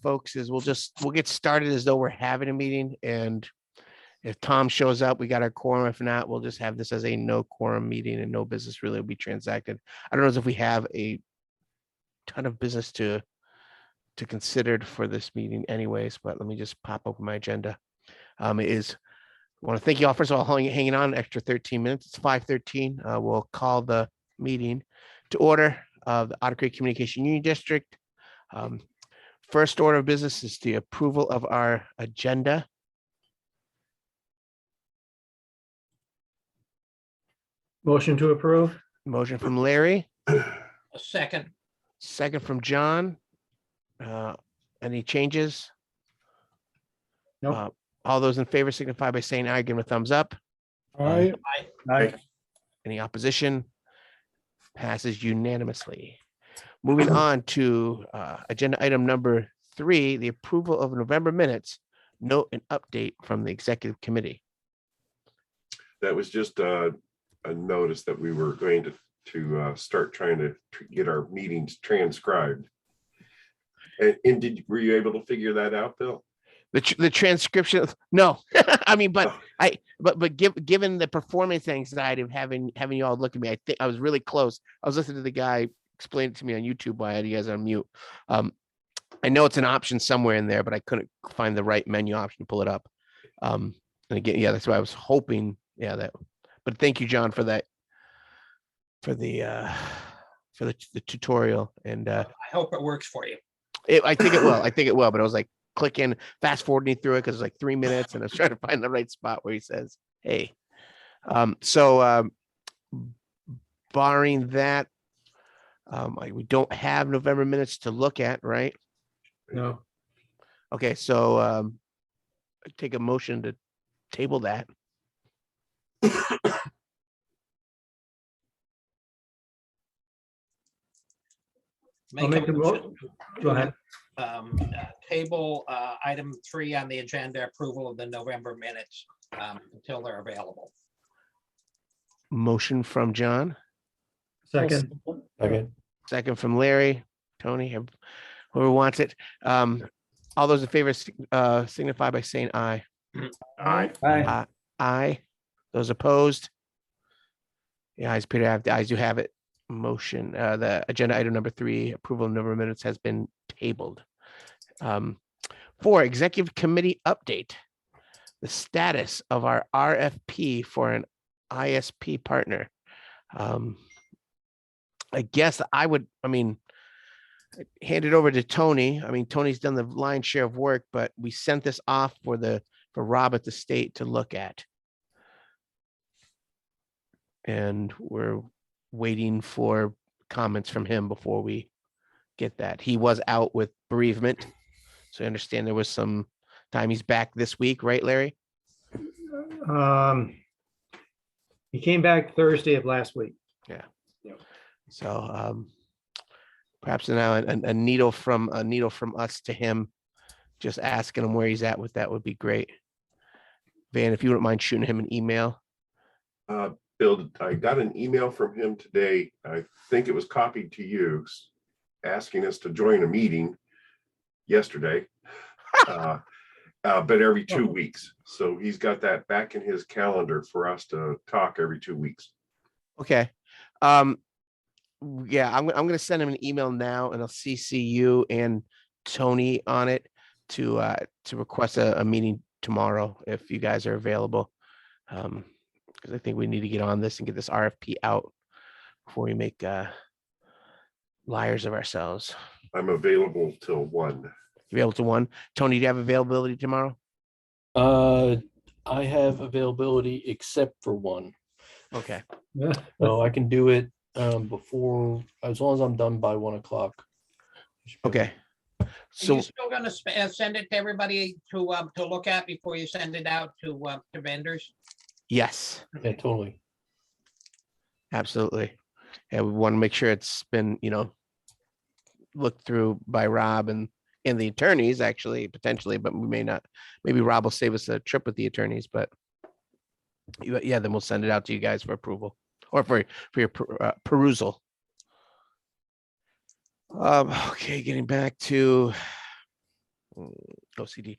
folks, is we'll get started as though we're having a meeting, and if Tom shows up, we got our quorum. If not, we'll just have this as a no quorum meeting and no business really will be transacted. I don't know if we have a ton of business to consider for this meeting anyways, but let me just pop open my agenda. I want to thank you all, first of all, hanging on an extra 13 minutes. It's 5:13. We'll call the meeting to order of the Otter Creek Communication Union District. First order of business is the approval of our agenda. Motion to approve. Motion from Larry. A second. Second from John. Any changes? Nope. All those in favor signify by saying aye, give them a thumbs up. Aye. Aye. Any opposition? Passes unanimously. Moving on to agenda item number 3, the approval of November minutes. Note and update from the executive committee. That was just a notice that we were going to start trying to get our meetings transcribed. And were you able to figure that out, Bill? The transcription, no. I mean, but given the performance anxiety of having you all look at me, I think I was really close. I was listening to the guy explain it to me on YouTube while I had you guys on mute. I know it's an option somewhere in there, but I couldn't find the right menu option to pull it up. And again, yeah, that's why I was hoping. Yeah, but thank you, John, for that, for the tutorial. And I hope it works for you. I think it will. I think it will. But I was like clicking, fast forwarding through it because it's like 3 minutes, and I was trying to find the right spot where he says, "Hey." Barring that, we don't have November minutes to look at, right? No. Okay, so I take a motion to table that. I'll make the motion. Go ahead. Table item 3 on the agenda, approval of the November minutes until they're available. Motion from John. Second. Second from Larry. Tony, whoever wants it. All those in favor signify by saying aye. Aye. Aye. Aye. Those opposed? The ayes appear to have, the ayes do have it. Motion, the agenda item number 3, approval of November minutes, has been tabled. 4, executive committee update. The status of our RFP for an ISP partner. I guess hand it over to Tony. I mean, Tony's done the lion's share of work, but we sent this off for Rob at the state to look at. And we're waiting for comments from him before we get that. He was out with bereavement, so I understand there was some time. He's back this week, right, Larry? He came back Thursday of last week. Yeah. So perhaps now a needle from us to him, just asking him where he's at with that would be great. Van, if you wouldn't mind shooting him an email. Bill, I got an email from him today. I think it was copied to you, asking us to join a meeting yesterday, but every 2 weeks. So he's got that back in his calendar for us to talk every 2 weeks. Okay. Yeah, I'm going to send him an email now, and I'll CC you and Tony on it to request a meeting tomorrow if you guys are available. Because I think we need to get on this and get this RFP out before we make liars of ourselves. I'm available till 1. You able to 1? Tony, do you have availability tomorrow? I have availability except for 1. Okay. Yeah. So I can do it before, as long as I'm done by 1 o'clock. Okay. Are So you still going to send it to everybody to look at before you send it out to vendors? yes, Yeah, totally. absolutely. Yeah, we want to make sure it's been, looked through by Rob and the attorneys, actually, potentially, but we may not. Maybe Rob will save us a trip with the attorneys, but yeah, then we'll send it out to you guys for approval or for your perusal. Okay, getting back to OCD.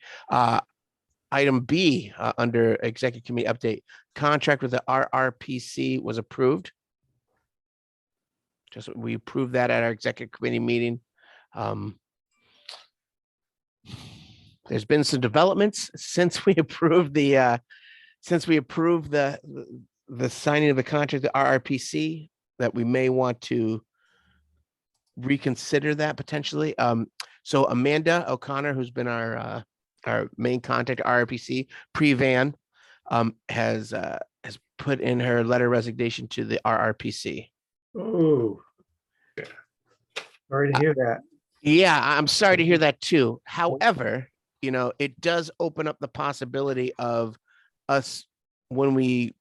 Item B, under executive committee update, contract with the RRPC was approved. Just we approved that at our executive committee meeting. There's been some developments since we approved the signing of the contract with RRPC that we may want to reconsider that potentially. So Amanda O'Connor, who's been our main contact at RRPC pre-Van, has put in her letter of resignation to the RRPC. Oh. Sorry to hear that. Yeah, I'm sorry to hear that too. However, it does open up the possibility of us when we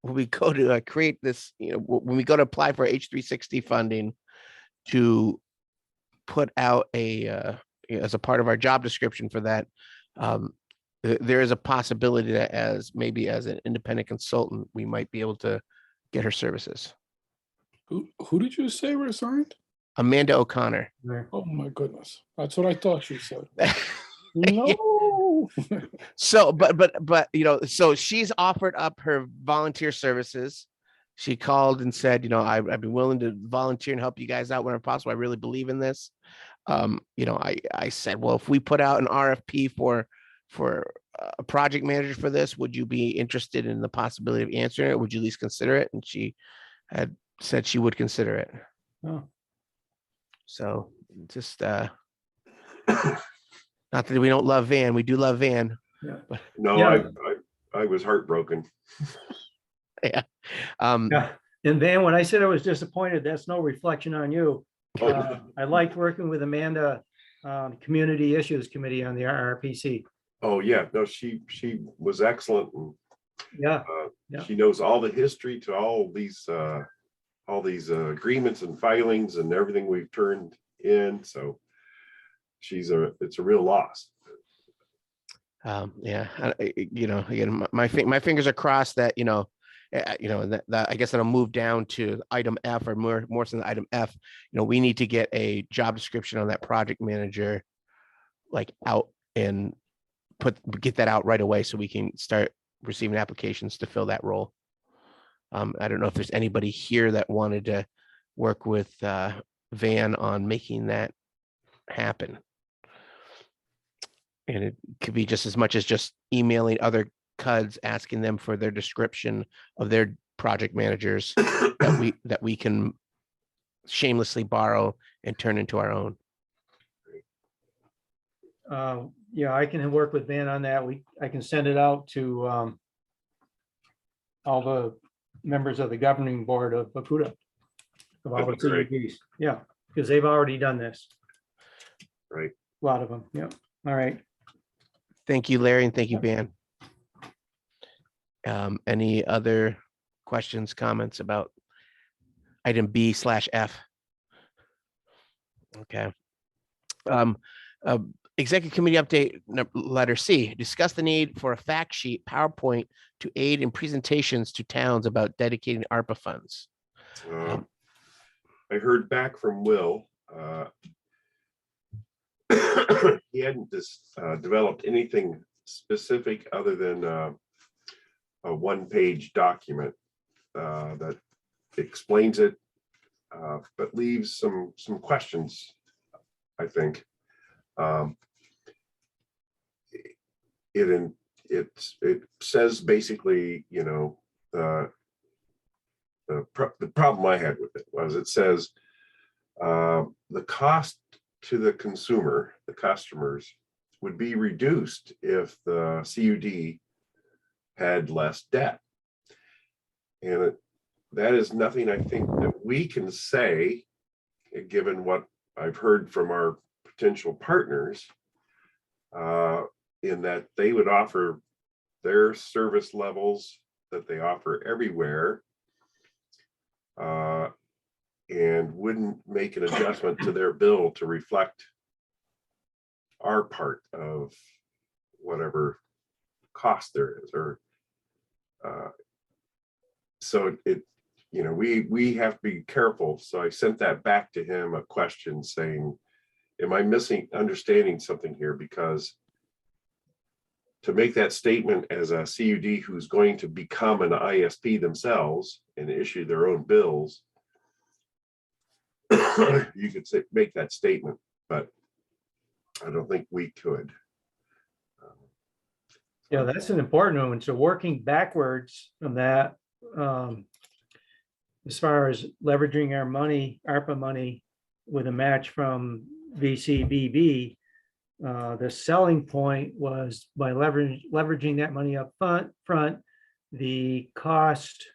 go to create this, when we go to apply for H360 funding, to put out as a part of our job description for that, there is a possibility that as an independent consultant, we might be able to get her services. Who did you say resigned? Amanda O'Connor. Oh my goodness, that's what I thought she said. No. So, so she's offered up her volunteer services. She called and said, I've been willing to volunteer and help you guys out whenever possible. I really believe in this. I said, well, if we put out an RFP for a project manager for this, would you be interested in the possibility of answering it? Would you at least consider it? And she had said she would consider it. Oh. So just not that we don't love Van, we do love Van. Yeah. No, Yeah. I was heartbroken. Yeah. Yeah. And Van, when I said I was disappointed, that's no reflection on you. Oh. I liked working with Amanda, Community Issues Committee on the RRPC. Oh, yeah, no, she was excellent. And, Yeah. Yeah. she knows all the history to all these agreements and filings and everything we've turned in. So it's a real loss. Yeah, again, my fingers are crossed that, that I guess that'll move down to item F, or more than item F. We need to get a job description on that project manager, like out, and get that out right away so we can start receiving applications to fill that role. I don't know if there's anybody here that wanted to work with Van on making that happen. And it could be just as much as just emailing other CUDs, asking them for their description of their project managers that we can shamelessly borrow and turn into our own. Yeah, I can work with Van on that. I can send it out to all the members of the governing board of OCCUD. Of all the That'd be great. CUDs. Yeah, because they've already done this. Right. A lot of them. Yeah. All right. Thank you, Larry, and thank you, Van. Any other questions, comments about item B/F? Okay. Executive committee update, letter C, discuss the need for a fact sheet PowerPoint to aid in presentations to towns about dedicating ARPA funds. I heard back from Will. He hadn't developed anything specific other than a one-page document that explains it, but leaves some questions, I think. It says basically, the problem I had with it was it says the cost to the consumer, the customers, would be reduced if the CUD had less debt. And that is nothing I think that we can say, given what I've heard from our potential partners, in that they would offer their service levels that they offer everywhere, and wouldn't make an adjustment to their bill to reflect our part of whatever cost there is, or so we have to be careful. So I sent that back to him, a question saying, am I understanding something here? Because to make that statement as a CUD who's going to become an ISP themselves and issue their own bills, you could say, make that statement, but I don't think we could. Yeah, that's an important one. So working backwards from that, as far as leveraging our money, ARPA money with a match from VCBB, the selling point was by leveraging that money up front, the cost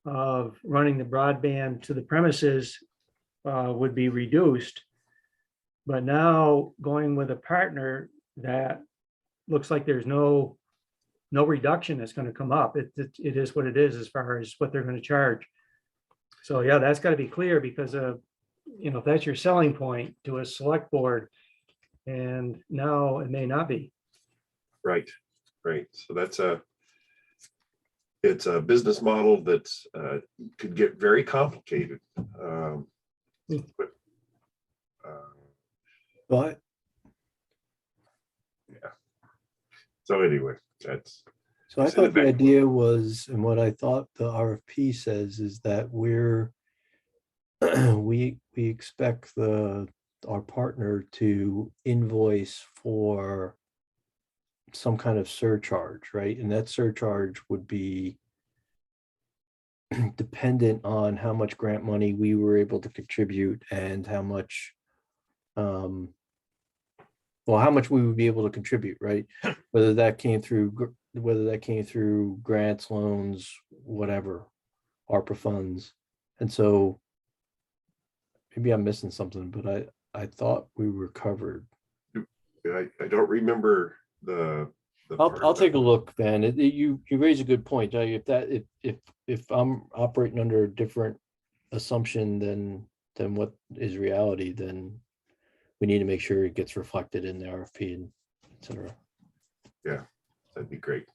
of running the broadband to the premises would be reduced. But now going with a partner, that looks like there's no reduction that's going to come up. It is what it is as far as what they're going to charge. So yeah, that's got to be clear, because if that's your selling point to a select board, and now it may not be. Right. So it's a business model that's could get very complicated. But So anyway, that's so I It's in the thought the back. idea was, and what I thought the RFP says is that we expect our partner to invoice for some kind of surcharge, right? And that surcharge would be dependent on how much grant money we were able to contribute and how much how much we would be able to contribute, right? Whether that came through grants, loans, whatever, ARPA funds. And so maybe I'm missing something, but I thought we were covered. I don't remember the I'll take a look, Van. You raise a good point. If I'm operating under a different assumption than what is reality, then we need to make sure it gets reflected in the RFP and et cetera. Yeah, that'd be great.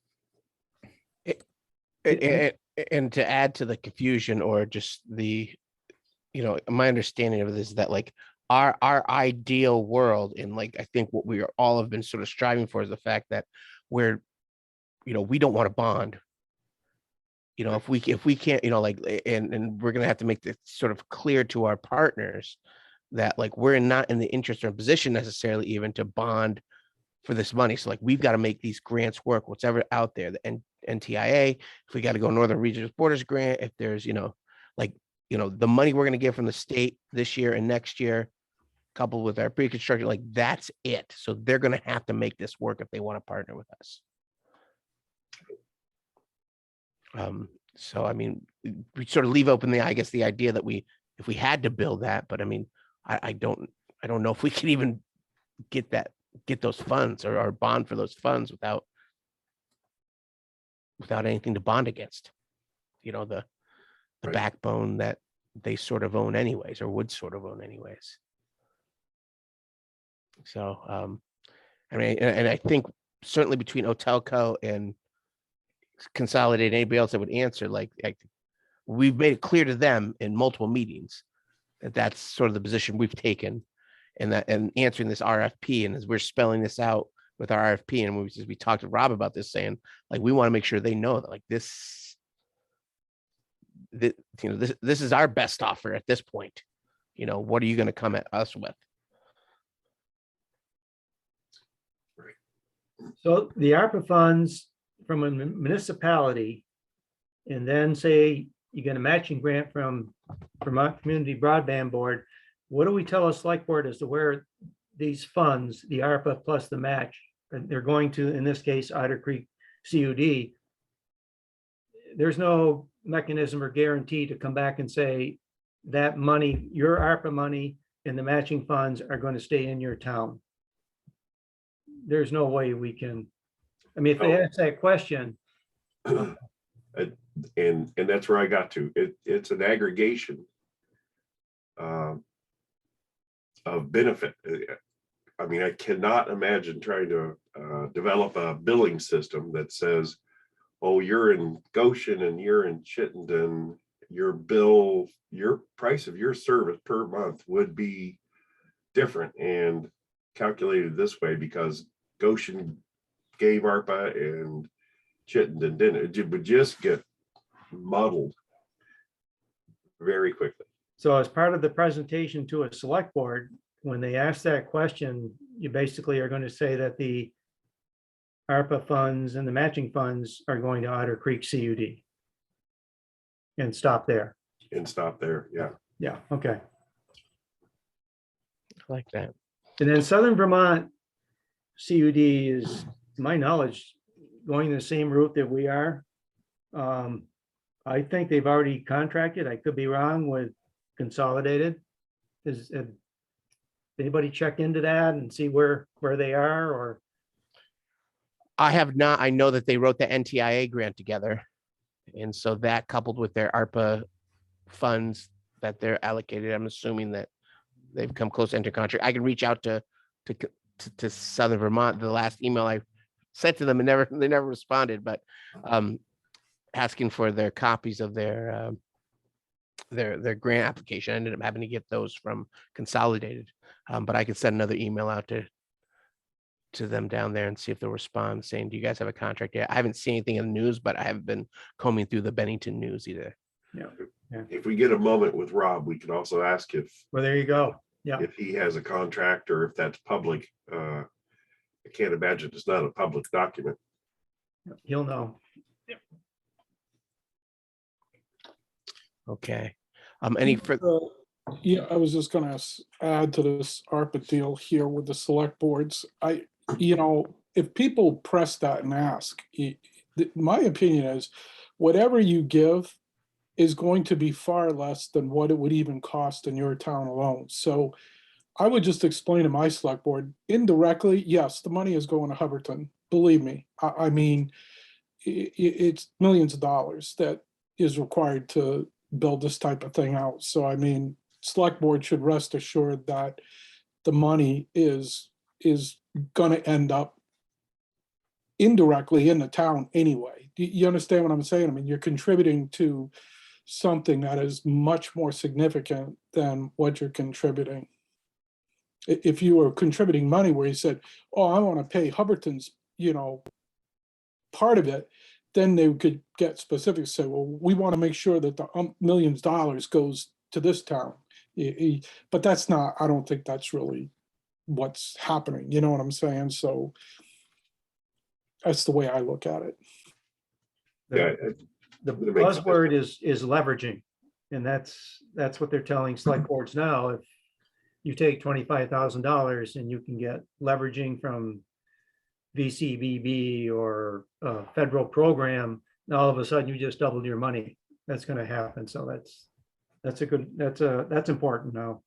And to add to the confusion, or just my understanding of this is that like our ideal world, and like I think what we all have been sort of striving for, is the fact that we don't want to bond. If we can't, and we're gonna have to make this sort of clear to our partners that like we're not in the interest or position necessarily even to bond for this money. So like we've got to make these grants work, whatever out there, the NTIA, if we got to go Northern Regions Borders grant, if there's, the money we're going to get from the state this year and next year, coupled with our pre-construction, like that's it. So they're going to have to make this work if they want to partner with us. So, I mean, we sort of leave open the idea that if we had to build that, but I mean, I don't know if we can even get those funds or bond for those funds without anything to bond against, the Right. backbone that they sort of own anyways, or would sort of own anyways. So, I mean, and I think certainly between Hotelco and Consolidate, anybody else that would answer, like we've made it clear to them in multiple meetings that that's sort of the position we've taken, and answering this RFP, and as we're spelling this out with our RFP, and we talked to Rob about this, saying like we want to make sure they know that like this is our best offer at this point. What are you going to come at us with? So the ARPA funds from a municipality, and then say you get a matching grant from Vermont Community Broadband Board, what do we tell a select board as to where these funds, the ARPA plus the match, they're going to, in this case, Otter Creek CUD? There's no mechanism or guarantee to come back and say that money, your ARPA money and the matching funds are going to stay in your town. There's no way we can, I mean, if they ask that question. And that's where I got to. It's an aggregation of benefit. I mean, I cannot imagine trying to develop a billing system that says, oh, you're in Goshen and you're in Chittenden, your bill, your price of your service per month would be different and calculated this way because Goshen gave ARPA and Chittenden didn't. It would just get muddled very quickly. So as part of the presentation to a select board, when they ask that question, you basically are going to say that the ARPA funds and the matching funds are going to Otter Creek CUD. And stop there. And stop there. Yeah. Yeah, okay. I like that. And then Southern Vermont CUD is, to my knowledge, going the same route that we are. I think they've already contracted. I could be wrong with Consolidated. Is anybody check into that and see where they are, or? I have not. I know that they wrote the NTIA grant together. And so that coupled with their ARPA funds that they're allocated, I'm assuming that they've come close to enter contract. I can reach out to Southern Vermont. The last email I sent to them, and they never responded, but asking for their copies of their grant application. I ended up having to get those from Consolidated. But I could send another email out to them down there and see if they'll respond saying, do you guys have a contract yet? I haven't seen anything in the news, but I haven't been combing through the Bennington news either. Yeah. If we get a moment with Rob, we can also ask Well, there you go. Yeah. if he has a contract or if that's public. I can't imagine it's not a public document. He'll know. Okay. Any further? Yeah, I was just gonna add to this ARPA deal here with the select boards. If people press that and ask, my opinion is whatever you give is going to be far less than what it would even cost in your town alone. So I would just explain to my select board indirectly, yes, the money is going to Hubbardton. Believe me, I mean, it's millions of dollars that is required to build this type of thing out. So I mean, select board should rest assured that the money is going to end up indirectly in the town anyway. You understand what I'm saying? I mean, you're contributing to something that is much more significant than what you're contributing. If you were contributing money where you said, oh, I want to pay Hubbardton's, part of it, then they could get specific, say, well, we want to make sure that the millions of dollars goes to this town. But that's not, I don't think that's really what's happening. You know what I'm saying? So that's the way I look at it. Yeah. The That makes sense. buzzword is leveraging, and that's what they're telling select boards now. If you take $25,000 and you can get leveraging from VCBB or a federal program, and all of a sudden you just doubled your money. That's going to happen. So that's important now.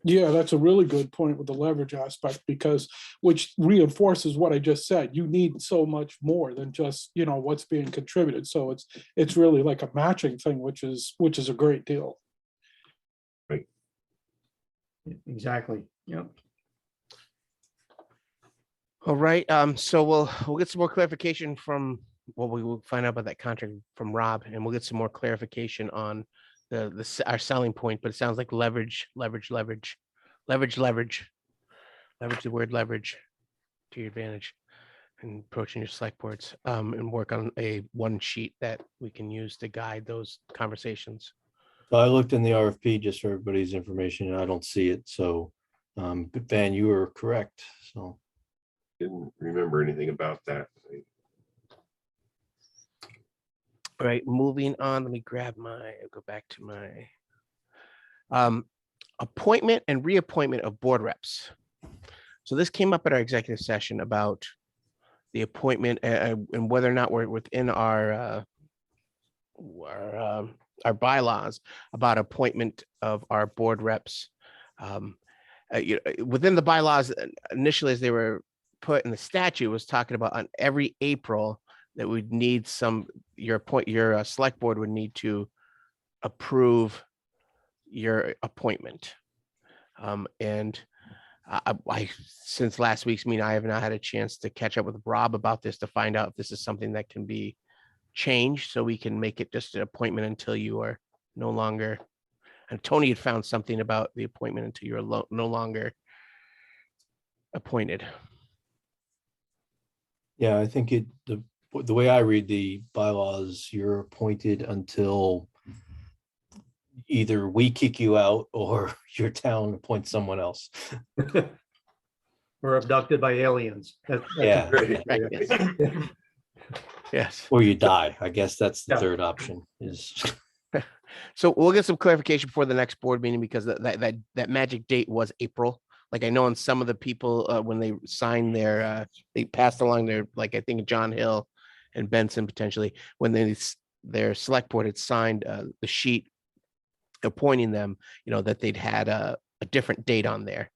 Yeah, that's a really good point with the leverage aspect, because which reinforces what I just said. You need so much more than just, what's being contributed. So it's really like a matching thing, which is a great deal. Right. Exactly. Yep. All right. So we'll get some more clarification from we will find out about that contract from Rob, and we'll get some more clarification on our selling point. But it sounds like leverage the word leverage to your advantage and approaching your select boards, and work on a one sheet that we can use to guide those conversations. So I looked in the RFP just for everybody's information, and I don't see it. So, Van, you were correct. So. Didn't remember anything about that. All right, moving on. Let me go back to my appointment and reappointment of board reps. So this came up at our executive session about the appointment and whether or not we're within our bylaws about appointment of our board reps. Within the bylaws initially, as they were put in the statute, was talking about on every April that we'd need your select board would need to approve your appointment. And I since last week's meeting, I have not had a chance to catch up with Rob about this to find out if this is something that can be changed so we can make it just an appointment until you are no longer. And Tony had found something about the appointment until you're no longer appointed. Yeah, I think the way I read the bylaws, you're appointed until either we kick you out or your town appoints someone else. We're abducted by aliens. Yeah. Right. Right, yes. Yes. Or you die. I guess that's the Yeah. third option is. So we'll get some clarification before the next board meeting because that magic date was April. Like I know on some of the people, when they signed their, they passed along their, like I think John Hill and Benson potentially, when their select board had signed the sheet appointing them, that they'd had a different date on there.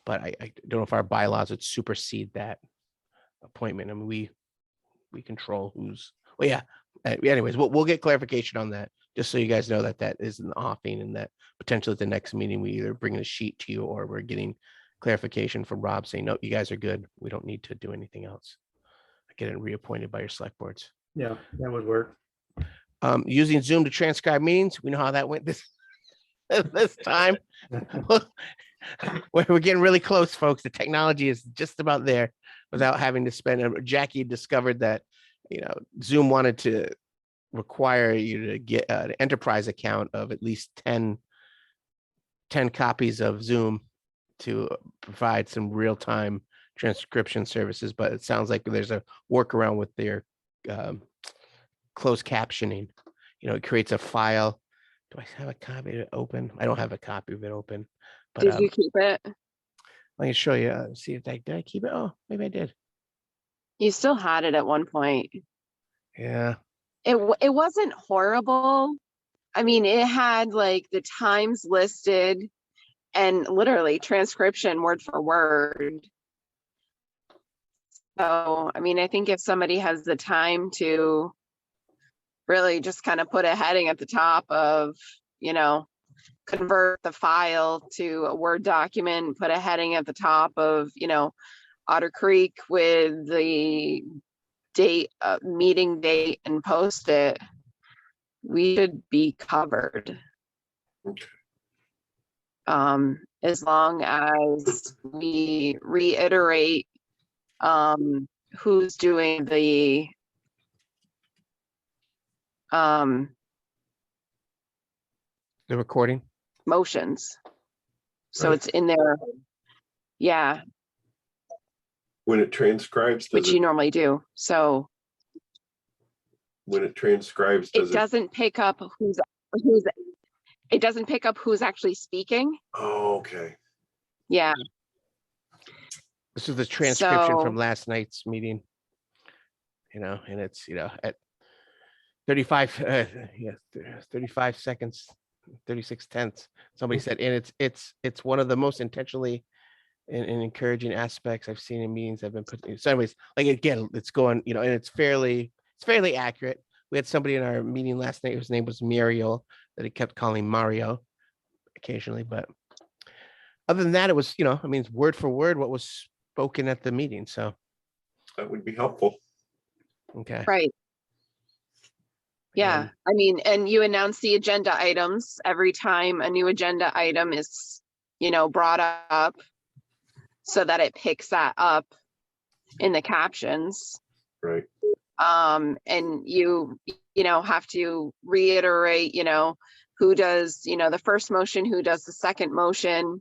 But I don't know if our bylaws would supersede that appointment. I mean, we control who's, well, yeah. Anyways, we'll get clarification on that, just so you guys know that is an offing and that potentially at the next meeting, we either bring a sheet to you or we're getting clarification from Rob saying, no, you guys are good. We don't need to do anything else. Get it reappointed by your select boards. Yeah, that would work. Using Zoom to transcribe meetings. We know how that went this time. We're getting really close, folks. The technology is just about there without having to spend. Jackie discovered that, Zoom wanted to require you to get an enterprise account of at least 10 copies of Zoom to provide some real-time transcription services. But it sounds like there's a workaround with their closed captioning. It creates a file. Do I have a copy of it open? I don't have a copy of it open. But Did you keep it? I can show you. See if did I keep it? Oh, maybe I did. You still had it at one point. Yeah. It wasn't horrible. I mean, it had like the times listed and literally transcription word for word. So, I mean, I think if somebody has the time to really just kind of put a heading at the top of, convert the file to a Word document, put a heading at the top of, Otter Creek with the date, meeting date, and post it, we should be covered. As long as we reiterate who's doing the recording. motions. So Right. it's in there. Yeah, When it transcribes, which you normally do. So when it transcribes, it doesn't pick up who's it doesn't pick up who's actually speaking. Oh, okay. Yeah. This is the transcription from So- last night's meeting. And it's, at 35, 35 seconds, 36 tenths. Somebody said, and it's one of the most intentionally and encouraging aspects I've seen in meetings I've been put. So anyways, like again, it's going, and it's fairly accurate. We had somebody in our meeting last night whose name was Muriel that he kept calling Mario occasionally, but other than that, it was, I mean, word for word what was spoken at the meeting. So That would be helpful. okay. Right. Yeah. And- I mean, and you announce the agenda items every time a new agenda item is, brought up so that it picks that up in the captions. Right. And you have to reiterate, who does, the first motion, who does the second motion,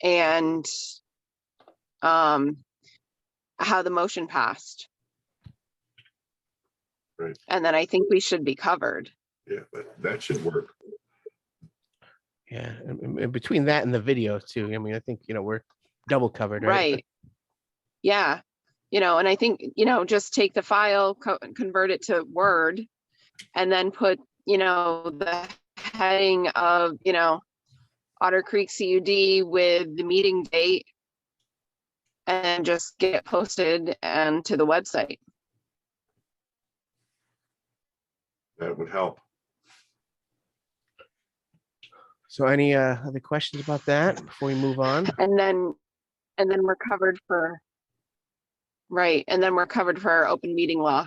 and how the motion passed. Right. And then I think we should be covered. Yeah, that should work. Yeah. And between that and the video too, I mean, I think, we're double covered, right? Right. Yeah. And I think, just take the file, convert it to Word, and then put, the heading of, Otter Creek CUD with the meeting date, and just get it posted and to the website. That would help. So any other questions about that before we move on? And then we're covered for, right, and then we're covered for our open meeting law.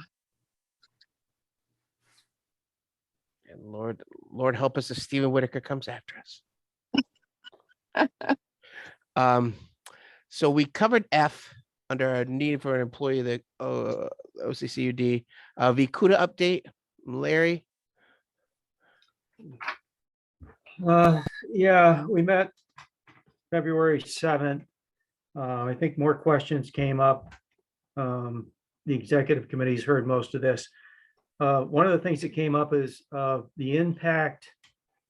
And Lord help us if Stephen Whitaker comes after us. So we covered F under a need for an employee of the OCCUD. VCUDA update, Larry. Yeah, we met February 7th. I think more questions came up. The executive committee's heard most of this. One of the things that came up is the impact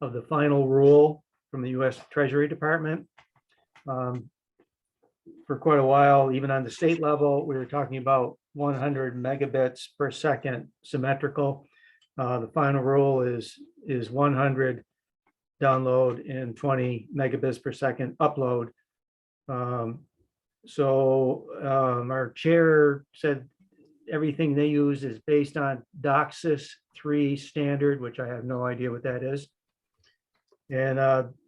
of the final rule from the US Treasury Department. For quite a while, even on the state level, we were talking about 100 megabits per second symmetrical. The final rule is 100 download and 20 megabits per second upload. Our chair said everything they use is based on DOCSIS 3 standard, which I have no idea what that is. And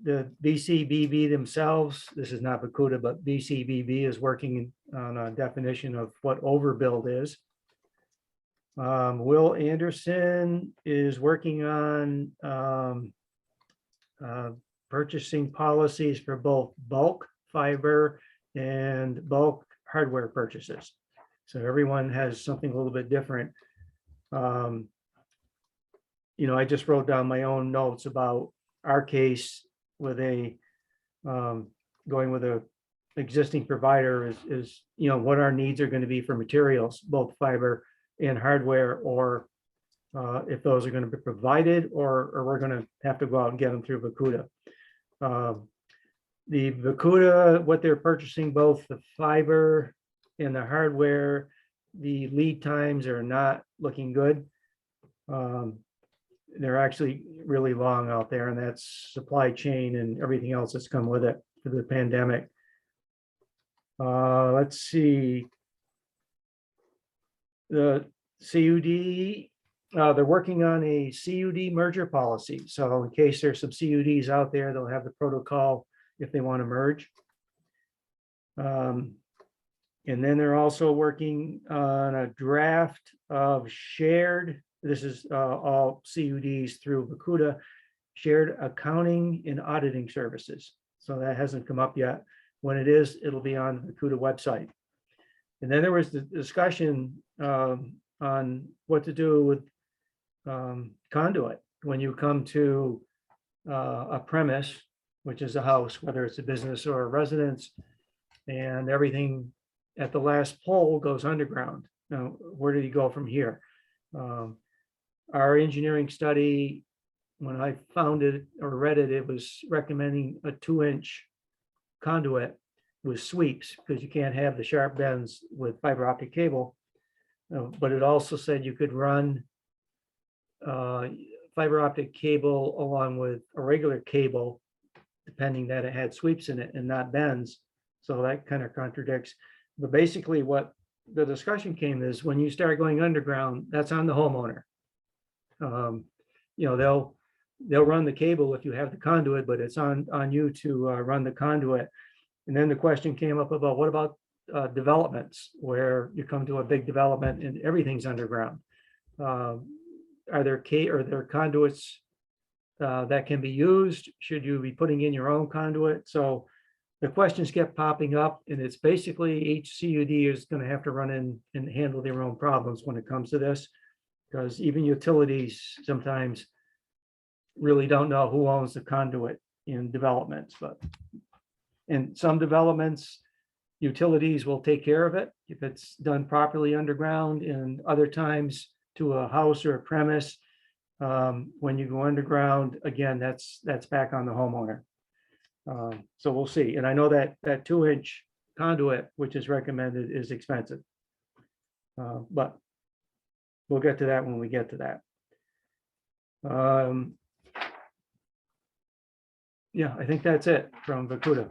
the BCBB themselves, this is not VCUDA, but BCBB is working on a definition of what overbuild is. Will Anderson is working on purchasing policies for both bulk fiber and bulk hardware purchases. So everyone has something a little bit different. I just wrote down my own notes about our case with going with a existing provider is what our needs are going to be for materials, both fiber and hardware, or if those are going to be provided, or we're going to have to go out and get them through VCUDA. The VCUDA, what they're purchasing, both the fiber and the hardware, the lead times are not looking good. They're actually really long out there, and that's supply chain and everything else that's come with it for the pandemic. Let's see. The CUD, they're working on a CUD merger policy. So in case there's some CUDs out there, they'll have the protocol if they want to merge. And then they're also working on a draft of shared, this is all CUDs through VCUDA, shared accounting and auditing services. So that hasn't come up yet. When it is, it'll be on the VCUDA website. And then there was the discussion on what to do with conduit when you come to a premise, which is a house, whether it's a business or a residence, and everything at the last pole goes underground. Now, where do you go from here? Our engineering study, when I found it or read it, it was recommending a 2-inch conduit with sweeps, because you can't have the sharp bends with fiber optic cable. But it also said you could run fiber optic cable along with a regular cable, depending that it had sweeps in it and not bends. So that kind of contradicts. But basically what the discussion came is when you start going underground, that's on the homeowner. They'll run the cable if you have the conduit, but it's on you to run the conduit. And then the question came up about what about developments where you come to a big development and everything's underground? Are there conduits that can be used? Should you be putting in your own conduit? So the questions kept popping up, and it's basically each CUD is going to have to run in and handle their own problems when it comes to this, because even utilities sometimes really don't know who owns the conduit in developments. But in some developments, utilities will take care of it if it's done properly underground, and other times to a house or a premise, when you go underground, again, that's back on the homeowner. So we'll see. And I know that 2-inch conduit, which is recommended, is expensive. But we'll get to that when we get to that. Yeah, I think that's it from VCUDA.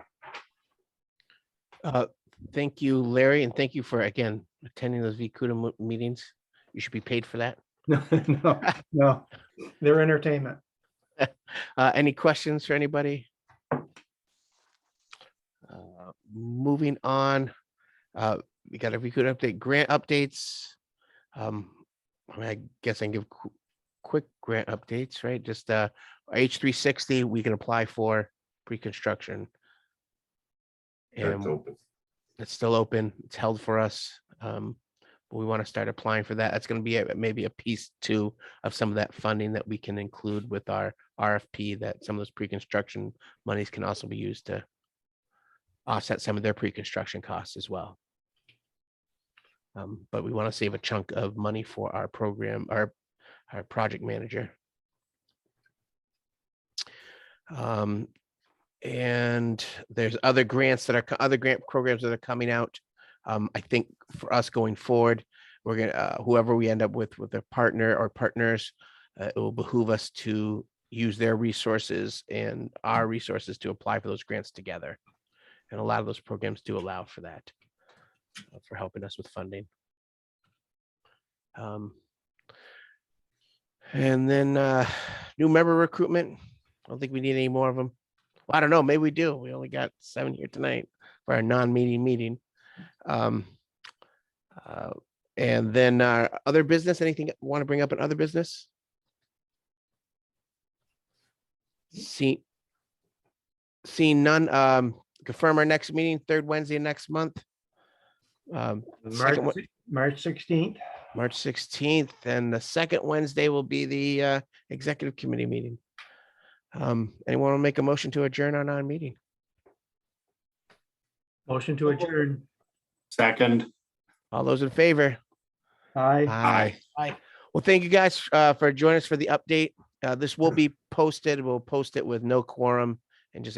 Thank you, Larry, and thank you for, again, attending those VCUDA meetings. You should be paid for that. No, they're entertainment. Any questions for anybody? Moving on, we got a VCUDA update, grant updates. I guess I can give quick grant updates, right? Just H360 we can apply for pre-construction. That's And open. It's still open. It's held for us. But we want to start applying for that. That's going to be maybe a piece too of some of that funding that we can include with our RFP, that some of those pre-construction monies can also be used to offset some of their pre-construction costs as well. But we want to save a chunk of money for our program, our project manager. And there's other grants that are, other grant programs that are coming out. I think for us going forward, we're gonna, whoever we end up with a partner or partners, it will behoove us to use their resources and our resources to apply for those grants together. And a lot of those programs do allow for that, for helping us with funding. And then new member recruitment. I don't think we need any more of them. Well, I don't know, maybe we do. We only got 7 here tonight for our non-meeting meeting. And then other business, anything you want to bring up in other business? Seeing none, confirm our next meeting, third Wednesday next month. Second, March 16th. March 16th, and the second Wednesday will be the executive committee meeting. Anyone want to make a motion to adjourn our non-meeting? Motion to adjourn. Second. All those in favor? Aye. Aye. Aye. Well, thank you guys for joining us for the update. This will be posted. We'll post it with no quorum and just